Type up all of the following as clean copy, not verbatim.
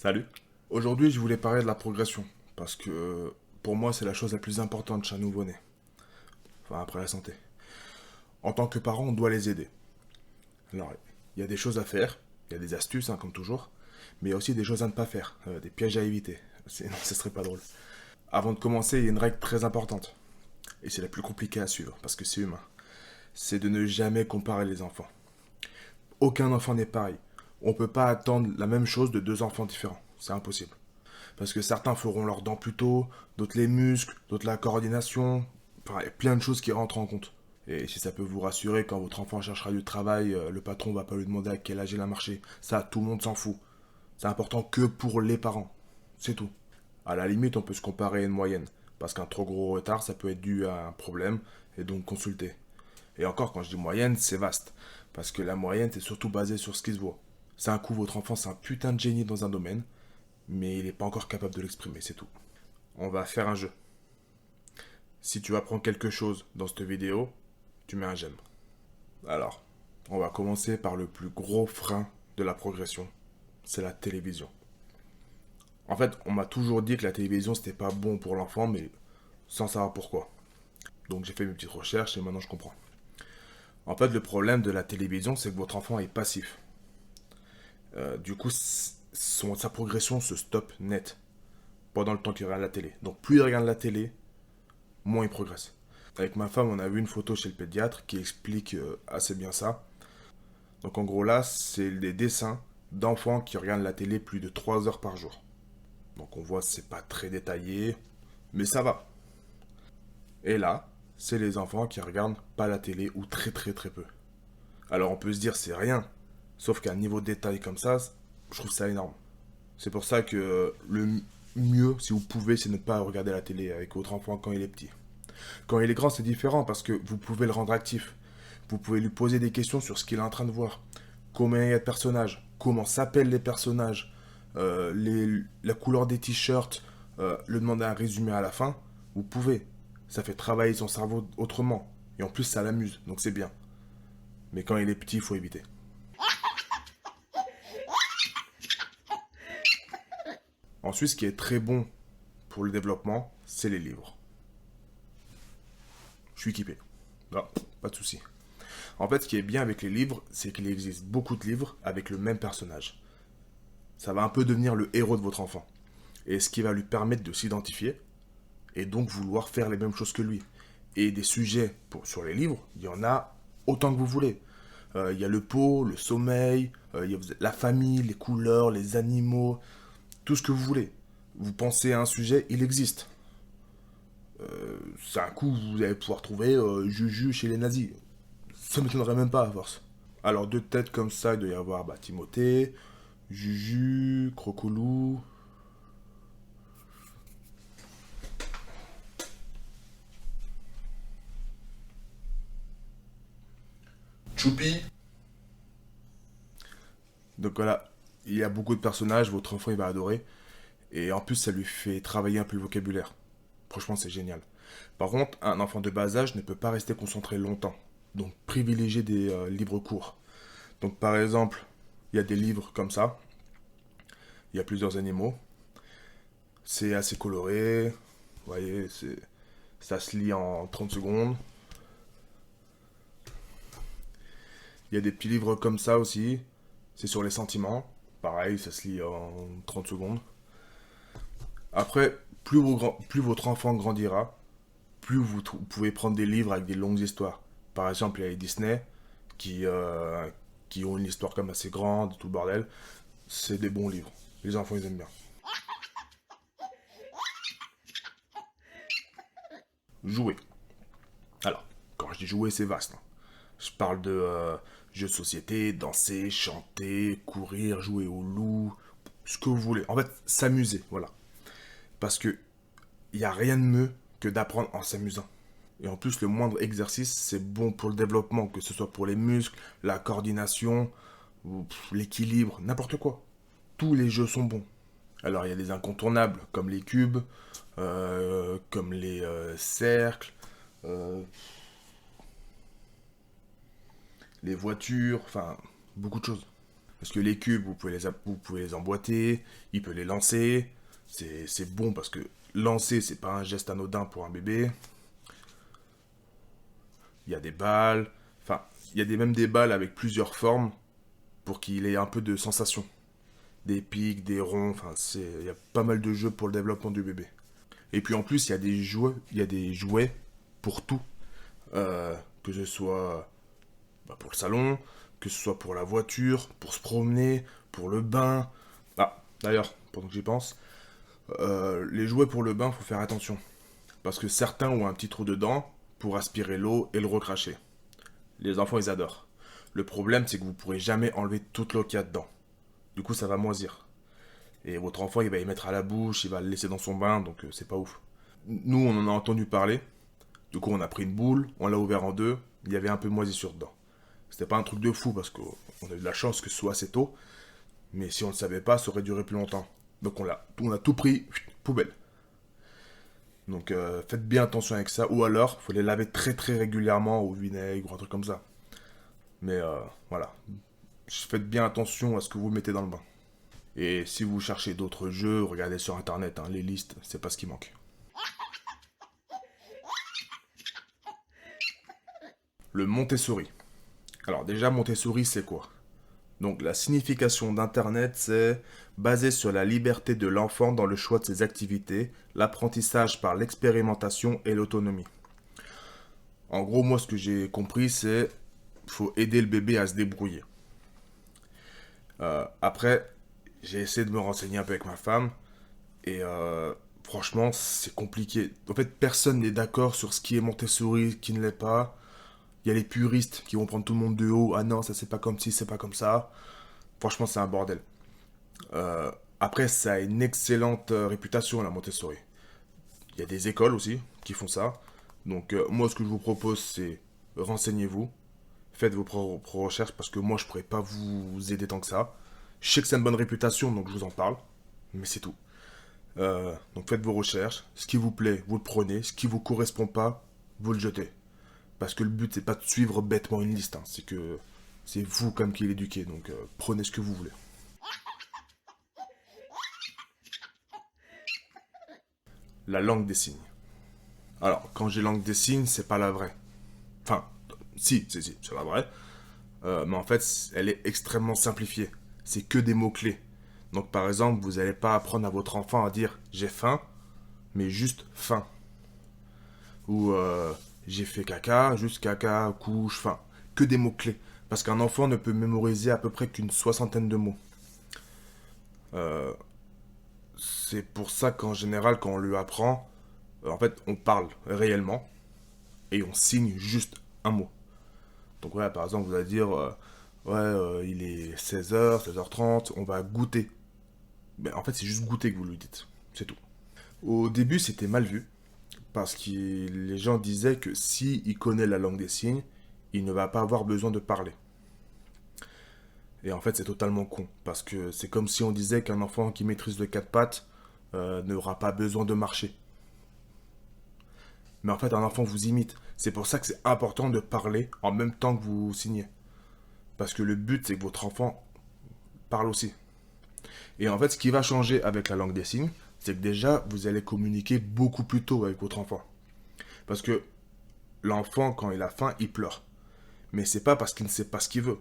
Salut. Aujourd'hui, je voulais parler de la progression, parce que pour moi, c'est la chose la plus importante chez un nouveau-né. Enfin, après la santé. En tant que parent, on doit les aider. Alors, il y a des choses à faire, il y a des astuces, hein, comme toujours, mais il y a aussi des choses à ne pas faire, des pièges à éviter. Sinon, ce serait pas drôle. Avant de commencer, il y a une règle très importante, et c'est la plus compliquée à suivre, parce que c'est humain. C'est de ne jamais comparer les enfants. Aucun enfant n'est pareil. On peut pas attendre la même chose de deux enfants différents. C'est impossible. Parce que certains feront leurs dents plus tôt, d'autres les muscles, d'autres la coordination. Enfin, il y a plein de choses qui rentrent en compte. Et si ça peut vous rassurer, quand votre enfant cherchera du travail, le patron va pas lui demander à quel âge il a marché. Ça, tout le monde s'en fout. C'est important que pour les parents. C'est tout. À la limite, on peut se comparer à une moyenne. Parce qu'un trop gros retard, ça peut être dû à un problème, et donc consulter. Et encore, quand je dis moyenne, c'est vaste. Parce que la moyenne, c'est surtout basé sur ce qui se voit. C'est un coup, votre enfant, c'est un putain de génie dans un domaine, mais il n'est pas encore capable de l'exprimer, c'est tout. On va faire un jeu. Si tu apprends quelque chose dans cette vidéo, tu mets un j'aime. Alors, on va commencer par le plus gros frein de la progression, c'est la télévision. En fait, on m'a toujours dit que la télévision c'était pas bon pour l'enfant, mais sans savoir pourquoi. Donc j'ai fait mes petites recherches et maintenant je comprends. En fait, le problème de la télévision, c'est que votre enfant est passif. Du coup, sa progression se stoppe net pendant le temps qu'il regarde la télé. Donc plus il regarde la télé, moins il progresse. Avec ma femme, on a vu une photo chez le pédiatre qui explique assez bien ça. Donc en gros là, c'est des dessins d'enfants qui regardent la télé plus de 3 heures par jour. Donc on voit c'est pas très détaillé, mais ça va. Et là, c'est les enfants qui regardent pas la télé ou très très très peu. Alors on peut se dire c'est rien, sauf qu'à un niveau de détail comme ça, je trouve ça énorme. C'est pour ça que le mieux, si vous pouvez, c'est ne pas regarder la télé avec votre enfant quand il est petit. Quand il est grand, c'est différent parce que vous pouvez le rendre actif. Vous pouvez lui poser des questions sur ce qu'il est en train de voir. Combien il y a de personnages, comment s'appellent les personnages, la couleur des t-shirts, le demander un résumé à la fin. Vous pouvez. Ça fait travailler son cerveau autrement. Et en plus, ça l'amuse, donc c'est bien. Mais quand il est petit, il faut éviter. Ensuite, ce qui est très bon pour le développement, c'est les livres. Je suis équipé. Non, pas de souci. En fait, ce qui est bien avec les livres, c'est qu'il existe beaucoup de livres avec le même personnage. Ça va un peu devenir le héros de votre enfant. Et ce qui va lui permettre de s'identifier, et donc vouloir faire les mêmes choses que lui. Et des sujets sur les livres, il y en a autant que vous voulez. Il y a le pot, le sommeil, il y a la famille, les couleurs, les animaux, tout ce que vous voulez. Vous pensez à un sujet, il existe. C'est un coup, vous allez pouvoir trouver Juju chez les nazis. Ça m'étonnerait même pas à force. Alors, deux têtes comme ça, il doit y avoir Timothée, Juju, Crocolou. Choupi. Donc voilà, il y a beaucoup de personnages, votre enfant il va adorer. Et en plus, ça lui fait travailler un peu le vocabulaire. Franchement, c'est génial. Par contre, un enfant de bas âge ne peut pas rester concentré longtemps. Donc, privilégiez des livres courts. Donc, par exemple, il y a des livres comme ça. Il y a plusieurs animaux. C'est assez coloré. Vous voyez, ça se lit en 30 secondes. Il y a des petits livres comme ça aussi. C'est sur les sentiments. Pareil, ça se lit en 30 secondes. Après, plus votre enfant grandira, plus vous pouvez prendre des livres avec des longues histoires. Par exemple, il y a les Disney qui, euh, qui ont une histoire comme assez grande, tout le bordel. C'est des bons livres. Les enfants, ils aiment bien. Jouer. Alors, quand je dis jouer, c'est vaste, hein. Je parle de jeux de société, danser, chanter, courir, jouer au loup, ce que vous voulez. En fait, s'amuser, voilà. Parce que il n'y a rien de mieux que d'apprendre en s'amusant. Et en plus, le moindre exercice, c'est bon pour le développement, que ce soit pour les muscles, la coordination, ou l'équilibre, n'importe quoi. Tous les jeux sont bons. Alors, il y a des incontournables, comme les cubes, comme les cercles, euh, les voitures, enfin, beaucoup de choses. Parce que les cubes, vous pouvez les emboîter, il peut les lancer. C'est bon parce que lancer, c'est pas un geste anodin pour un bébé. Il y a des balles. Enfin, il y a même des balles avec plusieurs formes pour qu'il ait un peu de sensation. Des pics, des ronds, enfin, il y a pas mal de jeux pour le développement du bébé. Et puis en plus, il y a des jouets pour tout. Que ce soit pour le salon, que ce soit pour la voiture, pour se promener, pour le bain. Ah, d'ailleurs, pendant que j'y pense, les jouets pour le bain, faut faire attention. Parce que certains ont un petit trou dedans pour aspirer l'eau et le recracher. Les enfants, ils adorent. Le problème, c'est que vous pourrez jamais enlever toute l'eau qu'il y a dedans. Du coup, ça va moisir. Et votre enfant, il va y mettre à la bouche, il va le laisser dans son bain, donc c'est pas ouf. Nous, on en a entendu parler. Du coup, on a pris une boule, on l'a ouvert en deux, il y avait un peu de moisissure dedans. C'était pas un truc de fou parce qu'on a eu de la chance que ce soit assez tôt, mais si on ne le savait pas, ça aurait duré plus longtemps. Donc on a tout pris, poubelle. Donc faites bien attention avec ça, ou alors, faut les laver très très régulièrement au vinaigre ou un truc comme ça. Mais voilà, faites bien attention à ce que vous mettez dans le bain. Et si vous cherchez d'autres jeux, regardez sur internet, hein, les listes, c'est pas ce qui manque. Le Montessori. Alors déjà, Montessori, c'est quoi? Donc la signification d'Internet, c'est basé sur la liberté de l'enfant dans le choix de ses activités, l'apprentissage par l'expérimentation et l'autonomie. En gros, moi, ce que j'ai compris, c'est faut aider le bébé à se débrouiller. Après, j'ai essayé de me renseigner un peu avec ma femme, et franchement, c'est compliqué. En fait, personne n'est d'accord sur ce qui est Montessori, ce qui ne l'est pas. Il y a les puristes qui vont prendre tout le monde de haut. Ah non, ça c'est pas comme ci, c'est pas comme ça. Franchement, c'est un bordel. Après, ça a une excellente réputation, la Montessori. Il y a des écoles aussi qui font ça. Donc, moi, ce que je vous propose, c'est renseignez-vous. Faites vos propres recherches parce que moi, je pourrais pas vous aider tant que ça. Je sais que c'est une bonne réputation, donc je vous en parle. Mais c'est tout. Donc, faites vos recherches. Ce qui vous plaît, vous le prenez. Ce qui vous correspond pas, vous le jetez. Parce que le but, c'est pas de suivre bêtement une liste. Hein. C'est que c'est vous comme qui l'éduquez. Donc, prenez ce que vous voulez. La langue des signes. Alors, quand j'ai langue des signes, c'est pas la vraie. Enfin, si, c'est la vraie. Mais en fait, elle est extrêmement simplifiée. C'est que des mots-clés. Donc, par exemple, vous n'allez pas apprendre à votre enfant à dire j'ai faim, mais juste faim. Ou j'ai fait caca, juste caca, couche, faim. Que des mots-clés. Parce qu'un enfant ne peut mémoriser à peu près qu'une soixantaine de mots. Euh, c'est pour ça qu'en général, quand on lui apprend, en fait, on parle réellement et on signe juste un mot. Donc ouais, par exemple, vous allez dire, il est 16h, 16h30, on va goûter. Ben, en fait, c'est juste goûter que vous lui dites. C'est tout. Au début, c'était mal vu, parce que les gens disaient que si il connaît la langue des signes, il ne va pas avoir besoin de parler. Et en fait, c'est totalement con, parce que c'est comme si on disait qu'un enfant qui maîtrise le quatre pattes n'aura pas besoin de marcher. Mais en fait, un enfant vous imite. C'est pour ça que c'est important de parler en même temps que vous signez. Parce que le but, c'est que votre enfant parle aussi. Et en fait, ce qui va changer avec la langue des signes, c'est que déjà, vous allez communiquer beaucoup plus tôt avec votre enfant. Parce que l'enfant, quand il a faim, il pleure. Mais c'est pas parce qu'il ne sait pas ce qu'il veut.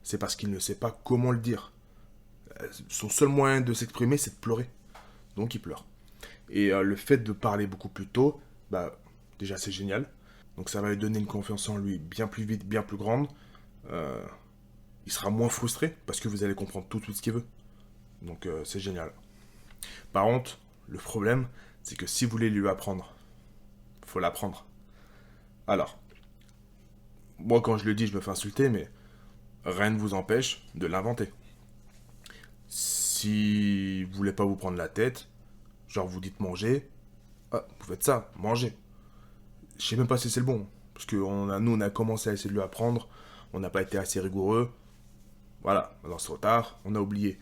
C'est parce qu'il ne sait pas comment le dire. Son seul moyen de s'exprimer, c'est de pleurer. Donc il pleure. Et le fait de parler beaucoup plus tôt, bah, déjà c'est génial. Donc ça va lui donner une confiance en lui bien plus vite, bien plus grande. Euh, il sera moins frustré parce que vous allez comprendre tout de suite ce qu'il veut. Donc c'est génial. Par contre, le problème, c'est que si vous voulez lui apprendre, faut l'apprendre. Alors, moi quand je le dis, je me fais insulter, mais rien ne vous empêche de l'inventer. Si vous voulez pas vous prendre la tête, genre vous dites manger, ah, vous faites ça, manger. Je sais même pas si c'est le bon. Parce que nous, on a commencé à essayer de lui apprendre. On n'a pas été assez rigoureux. Voilà, alors c'est trop tard, on a oublié.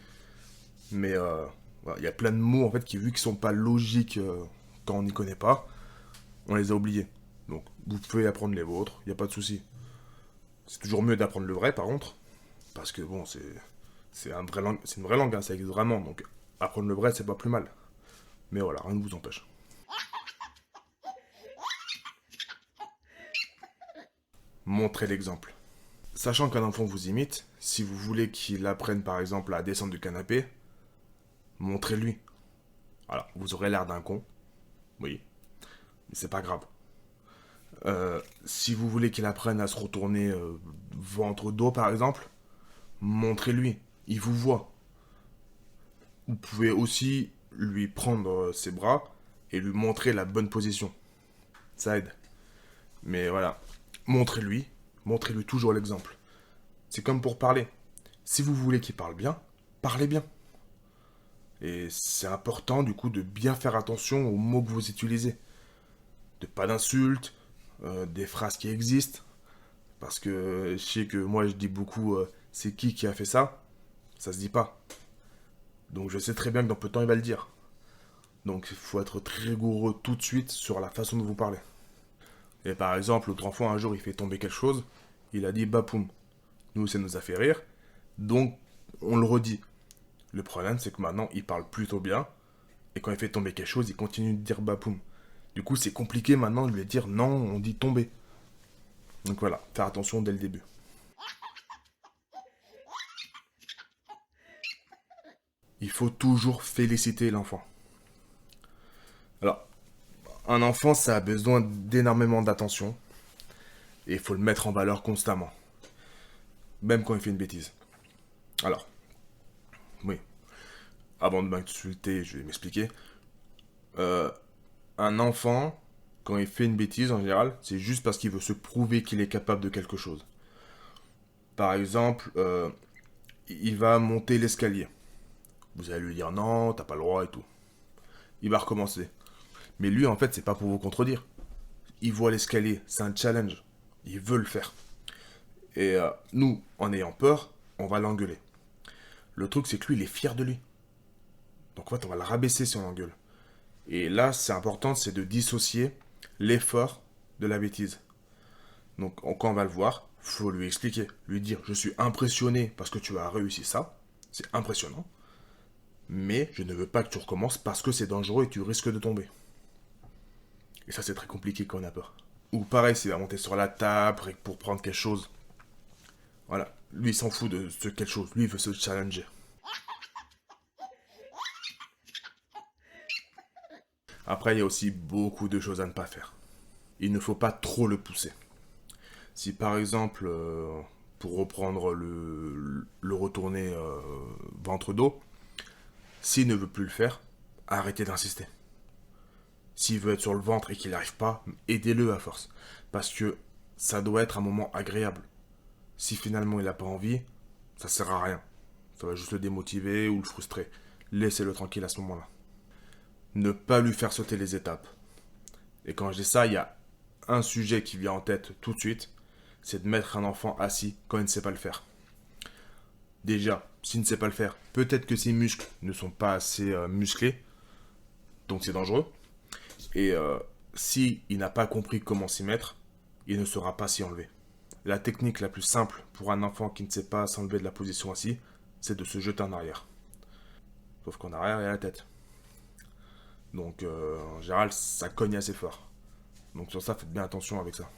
Mais voilà, il y a plein de mots, en fait, qui, vu qu'ils sont pas logiques quand on n'y connaît pas, on les a oubliés. Donc, vous pouvez apprendre les vôtres, il n'y a pas de souci. C'est toujours mieux d'apprendre le vrai, par contre. Parce que bon, C'est une vraie langue, hein, ça existe vraiment. Donc apprendre le vrai, c'est pas plus mal. Mais voilà, rien ne vous empêche. Montrez l'exemple. Sachant qu'un enfant vous imite, si vous voulez qu'il apprenne par exemple à descendre du canapé, montrez-lui. Voilà, vous aurez l'air d'un con, oui, mais c'est pas grave. Si vous voulez qu'il apprenne à se retourner ventre-dos par exemple, montrez-lui. Il vous voit. Vous pouvez aussi lui prendre ses bras et lui montrer la bonne position. Ça aide. Mais voilà, montrez-lui. Montrez-lui toujours l'exemple. C'est comme pour parler. Si vous voulez qu'il parle bien, parlez bien. Et c'est important du coup de bien faire attention aux mots que vous utilisez. De pas d'insultes, des phrases qui existent. Parce que je sais que moi je dis beaucoup c'est qui a fait ça. Ça se dit pas. Donc je sais très bien que dans peu de temps il va le dire. Donc il faut être très rigoureux tout de suite sur la façon de vous parler. Et par exemple, l'autre enfant un jour il fait tomber quelque chose, il a dit bapoum. Nous ça nous a fait rire, donc on le redit. Le problème c'est que maintenant il parle plutôt bien, et quand il fait tomber quelque chose, il continue de dire bapoum. Du coup c'est compliqué maintenant de lui dire non, on dit tomber. Donc voilà, faire attention dès le début. Il faut toujours féliciter l'enfant. Alors, un enfant, ça a besoin d'énormément d'attention. Et il faut le mettre en valeur constamment. Même quand il fait une bêtise. Alors, oui. Avant de m'insulter, je vais m'expliquer. Euh, un enfant, quand il fait une bêtise, en général, c'est juste parce qu'il veut se prouver qu'il est capable de quelque chose. Par exemple, il va monter l'escalier. Vous allez lui dire non, t'as pas le droit et tout. Il va recommencer. Mais lui, en fait, c'est pas pour vous contredire. Il voit l'escalier, c'est un challenge. Il veut le faire. Et nous, en ayant peur, on va l'engueuler. Le truc, c'est que lui, il est fier de lui. Donc en fait, on va le rabaisser si on l'engueule. Et là, c'est important, c'est de dissocier l'effort de la bêtise. Donc quand on va le voir, faut lui expliquer, lui dire, je suis impressionné parce que tu as réussi ça, c'est impressionnant, mais je ne veux pas que tu recommences parce que c'est dangereux et tu risques de tomber. Et ça, c'est très compliqué quand on a peur. Ou pareil, s'il va monter sur la table pour prendre quelque chose. Voilà, lui, il s'en fout de ce quelque chose, lui, il veut se challenger. Après, il y a aussi beaucoup de choses à ne pas faire. Il ne faut pas trop le pousser. Si par exemple, pour reprendre le retourner ventre-dos, s'il ne veut plus le faire, arrêtez d'insister. S'il veut être sur le ventre et qu'il n'arrive pas, aidez-le à force. Parce que ça doit être un moment agréable. Si finalement il n'a pas envie, ça sert à rien. Ça va juste le démotiver ou le frustrer. Laissez-le tranquille à ce moment-là. Ne pas lui faire sauter les étapes. Et quand je dis ça, il y a un sujet qui vient en tête tout de suite, c'est de mettre un enfant assis quand il ne sait pas le faire. Déjà, s'il ne sait pas le faire, peut-être que ses muscles ne sont pas assez musclés, donc c'est dangereux. Et s'il n'a pas compris comment s'y mettre, il ne saura pas s'y enlever. La technique la plus simple pour un enfant qui ne sait pas s'enlever de la position assis, c'est de se jeter en arrière. Sauf qu'en arrière, il y a la tête. Donc en général, ça cogne assez fort. Donc sur ça, faites bien attention avec ça.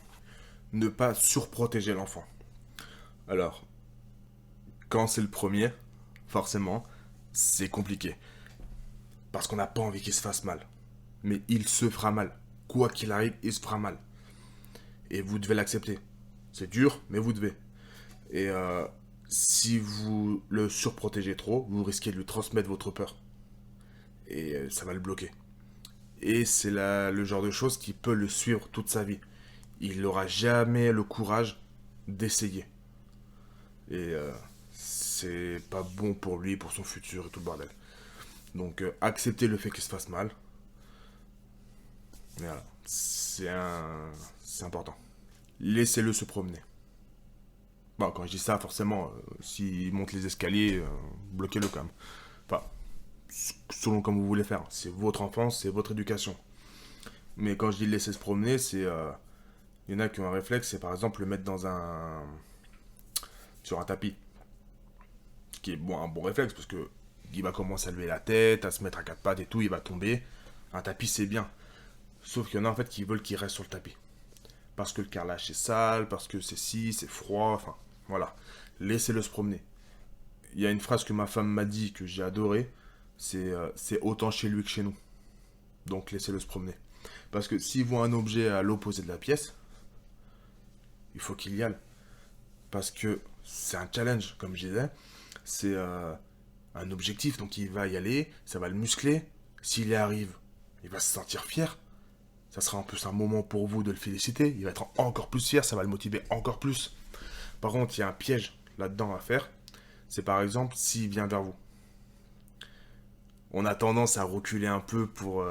Ne pas surprotéger l'enfant. Alors, quand c'est le premier, forcément, c'est compliqué. Parce qu'on n'a pas envie qu'il se fasse mal. Mais il se fera mal. Quoi qu'il arrive, il se fera mal. Et vous devez l'accepter. C'est dur, mais vous devez. Et si vous le surprotégez trop, vous risquez de lui transmettre votre peur. Et ça va le bloquer. Et c'est le genre de choses qui peut le suivre toute sa vie. Il n'aura jamais le courage d'essayer. Et c'est pas bon pour lui, pour son futur et tout le bordel. Donc acceptez le fait qu'il se fasse mal. Mais voilà, c'est important. Laissez-le se promener. Bon, quand je dis ça, forcément, s'il monte les escaliers, bloquez-le quand même. Enfin, selon comme vous voulez faire. C'est votre enfance, c'est votre éducation. Mais quand je dis laisser se promener, c'est... Il y en a qui ont un réflexe, c'est par exemple le mettre sur un tapis. qui est bon, un bon réflexe, parce que il va commencer à lever la tête, à se mettre à quatre pattes et tout, il va tomber. Un tapis, c'est bien. Sauf qu'il y en a en fait qui veulent qu'il reste sur le tapis. Parce que le carrelage c'est sale, parce que c'est si, c'est froid, enfin, voilà. Laissez-le se promener. Il y a une phrase que ma femme m'a dit, que j'ai adoré, c'est autant chez lui que chez nous. Donc laissez-le se promener. Parce que s'il voit un objet à l'opposé de la pièce, il faut qu'il y aille. Parce que c'est un challenge, comme je disais. C'est un objectif, donc il va y aller, ça va le muscler. S'il y arrive, il va se sentir fier. Ça sera en plus un moment pour vous de le féliciter. Il va être encore plus fier, ça va le motiver encore plus. Par contre, il y a un piège là-dedans à faire. C'est par exemple s'il vient vers vous. On a tendance à reculer un peu pour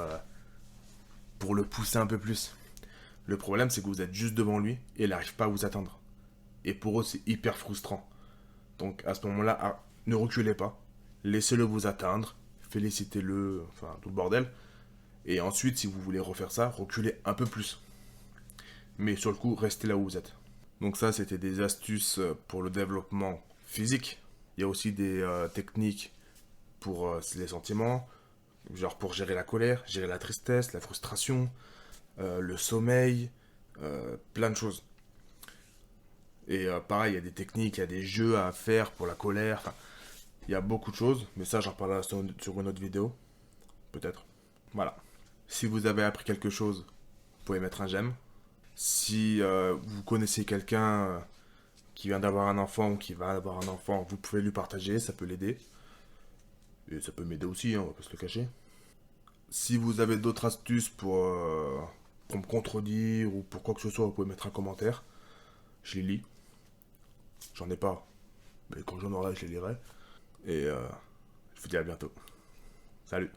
le pousser un peu plus. Le problème, c'est que vous êtes juste devant lui et il n'arrive pas à vous atteindre. Et pour eux, c'est hyper frustrant. Donc à ce moment-là, ne reculez pas. Laissez-le vous atteindre. Félicitez-le, enfin tout le bordel. Et ensuite, si vous voulez refaire ça, reculez un peu plus. Mais sur le coup, restez là où vous êtes. Donc ça, c'était des astuces pour le développement physique. Il y a aussi des techniques pour les sentiments, genre pour gérer la colère, gérer la tristesse, la frustration, le sommeil, plein de choses. Et pareil, il y a des techniques, il y a des jeux à faire pour la colère. Enfin, il y a beaucoup de choses, mais ça, j'en reparlerai sur une autre vidéo. Peut-être. Voilà. Si vous avez appris quelque chose, vous pouvez mettre un j'aime. Si vous connaissez quelqu'un qui vient d'avoir un enfant ou qui va avoir un enfant, vous pouvez lui partager, ça peut l'aider. Et ça peut m'aider aussi, hein, on va pas se le cacher. Si vous avez d'autres astuces pour me contredire ou pour quoi que ce soit, vous pouvez mettre un commentaire. Je les lis. J'en ai pas. Mais quand j'en aurai, je les lirai. Et je vous dis à bientôt. Salut.